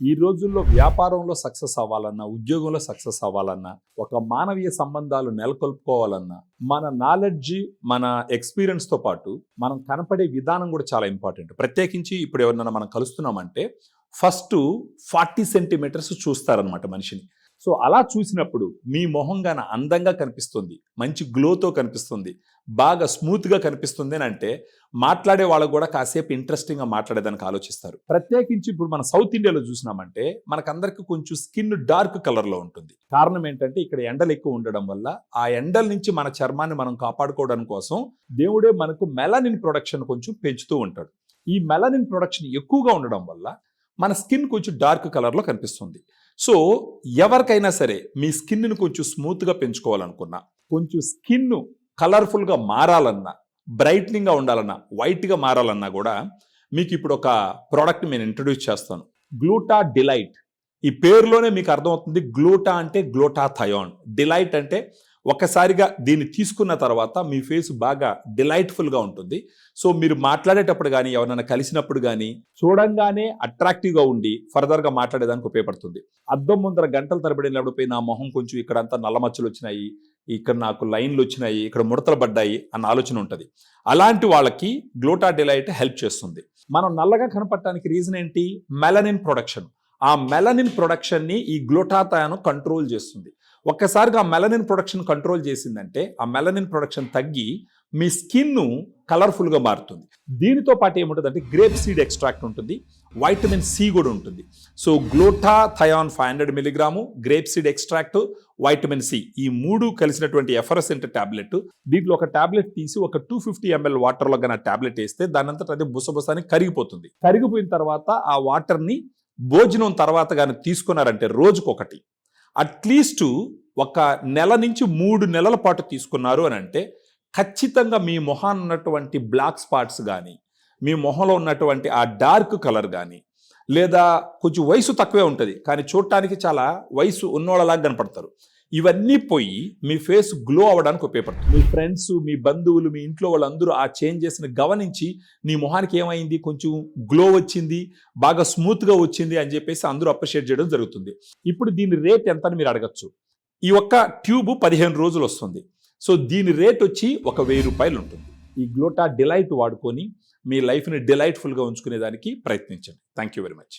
ఈ రోజుల్లో వ్యాపారంలో సక్సెస్ అవ్వాలన్నా, ఉద్యోగంలో సక్సెస్ అవ్వాలన్నా, ఒక మానవీయ సంబంధాలు నెలకొల్పుకోవాలన్నా, మన నాలెడ్జ్, మన ఎక్స్పీరియన్స్‌తో పాటు మనం కనపడే విధానం కూడా చాలా ఇంపార్టెంట్. ప్రత్యేకించి ఇప్పుడు ఎవరినైనా మనం కలుస్తున్నామంటే ఫస్టు 40 సెంటీమీటర్స్ చూస్తారనమాట మనిషిని. సో అలా చూసినప్పుడు మీ మొహం గాన అందంగా కనిపిస్తుంది, మంచి గ్లోతో కనిపిస్తుంది, బాగా స్మూత్గా కనిపిస్తుంది అని అంటే మాట్లాడే వాళ్ళకు కూడా కాసేపు ఇంట్రెస్టింగ్గా మాట్లాడేదానికి ఆలోచిస్తారు. ప్రత్యేకించి ఇప్పుడు మన సౌత్ ఇండియాలో చూసినామంటే మనకందరికి కొంచెం స్కిన్ డార్క్ కలర్లో ఉంటుంది. కారణం ఏంటంటే ఇక్కడ ఎండలు ఎక్కువ ఉండడం వల్ల ఆ ఎండల నుంచి మన చర్మాన్ని మనం కాపాడుకోవడం కోసం దేవుడే మనకు మెలనిన్ ప్రొడక్షన్ కొంచెం పెంచుతూ ఉంటాడు. ఈ మెలనిన్ ప్రొడక్షన్ ఎక్కువగా ఉండడం వల్ల మన స్కిన్ కొంచెం డార్క్ కలర్లో కనిపిస్తుంది. సో ఎవరికైనా సరే మీ స్కిన్ను కొంచెం స్మూత్గా పెంచుకోవాలనుకున్నా, కొంచెం స్కిన్ కలర్ఫుల్గా మారాలన్నా, బ్రైట్నింగ్గా ఉండాలన్నా, వైట్గా మారాలన్నా కూడా మీకు ఇప్పుడు ఒక ప్రోడక్ట్ నేను ఇంట్రడ్యూస్ చేస్తాను. గ్లూటా డిలైట్. ఈ పేరులోనే మీకు అర్థమవుతుంది. గ్లూటా అంటే గ్లూటాథయోన్, డిలైట్ అంటే ఒక్కసారిగా దీన్ని తీసుకున్న తర్వాత మీ ఫేస్ బాగా డిలైట్ఫుల్గా ఉంటుంది. సో మీరు మాట్లాడేటప్పుడు కానీ, ఎవరైనా కలిసినప్పుడు కానీ చూడంగానే అట్రాక్టివ్గా ఉండి ఫర్దర్గా మాట్లాడేదానికి ఉపయోగపడుతుంది. అద్దం ముందర గంటల తరబడి నిలబడిపోయి నా మొహం కొంచెం ఇక్కడంతా నల్లమచ్చలు వచ్చినాయి, ఇక్కడ నాకు లైన్లు వచ్చినాయి, ఇక్కడ ముడతలు పడ్డాయి అన్న ఆలోచన ఉంటుంది. అలాంటి వాళ్ళకి గ్లూటా డిలైట్ హెల్ప్ చేస్తుంది. మనం నల్లగా కనపడటానికి రీజన్ ఏంటి? Melanin production. ఆ మెలనిన్ ప్రొడక్షన్ని ఈ గ్లూటాథయోన్ కంట్రోల్ చేస్తుంది. ఒక్కసారిగా ఆ మెలనిన్ ప్రొడక్షన్ కంట్రోల్ చేసిందంటే ఆ మెలనిన్ ప్రొడక్షన్ తగ్గి మీ స్కిన్ కలర్ఫుల్గా మారుతుంది. దీనితో పాటు ఏముంటుందంటే గ్రేప్ సీడ్ ఎక్స్ట్రాక్ట్ ఉంటుంది, వైటమిన్ సి కూడా ఉంటుంది. So glutathione 500 milligram, grape seed extract, vitamin C, ఈ మూడు కలిసినటువంటి ఎఫరసెంట్ టాబ్లెట్. దీంట్లో ఒక టాబ్లెట్ తీసి ఒక 250 ml వాటర్లో కానీ ఆ టాబ్లెట్ వేస్తే దానంతట అదే బుసబుసాని కరిగిపోతుంది. కరిగిపోయిన తర్వాత ఆ వాటర్ని భోజనం తర్వాత కానీ తీసుకున్నారంటే రోజుకొకటి అట్లీస్ట్ ఒక నెల నుంచి 3 నెలల పాటు తీసుకున్నారు అని అంటే ఖచ్చితంగా మీ మొహాన్ని ఉన్నటువంటి బ్లాక్ స్పాట్స్ కానీ, మీ మొహంలో ఉన్నటువంటి ఆ డార్క్ కలర్ కానీ, లేదా కొంచెం వయసు తక్కువే ఉంటుంది కానీ చూడటానికి చాలా వయసు ఉన్నోళ్ళలాగా కనపడతారు, ఇవన్నీ పోయి మీ ఫేస్ గ్లో అవ్వడానికి ఉపయోగపడుతుంది. మీ ఫ్రెండ్స్, మీ బంధువులు, మీ ఇంట్లో వాళ్ళందరూ ఆ చేంజెస్ని గమనించి నీ మొహానికి ఏమైంది, కొంచెం గ్లో వచ్చింది, బాగా స్మూత్గా వచ్చింది అని చెప్పేసి అందరూ అప్రిషియేట్ చేయడం జరుగుతుంది. ఇప్పుడు దీని రేట్ ఎంత అని మీరు అడగచ్చు. ఈ ఒక్క ట్యూబ్ 15 రోజులు వస్తుంది. సో దీని రేట్ వచ్చి ఒక 1000 రూపాయలు ఉంటుంది. ఈ గ్లూటా డిలైట్ వాడుకొని మీ లైఫ్ని డిలైట్ఫుల్గా ఉంచుకునేదానికి ప్రయత్నించండి. Thank you very much.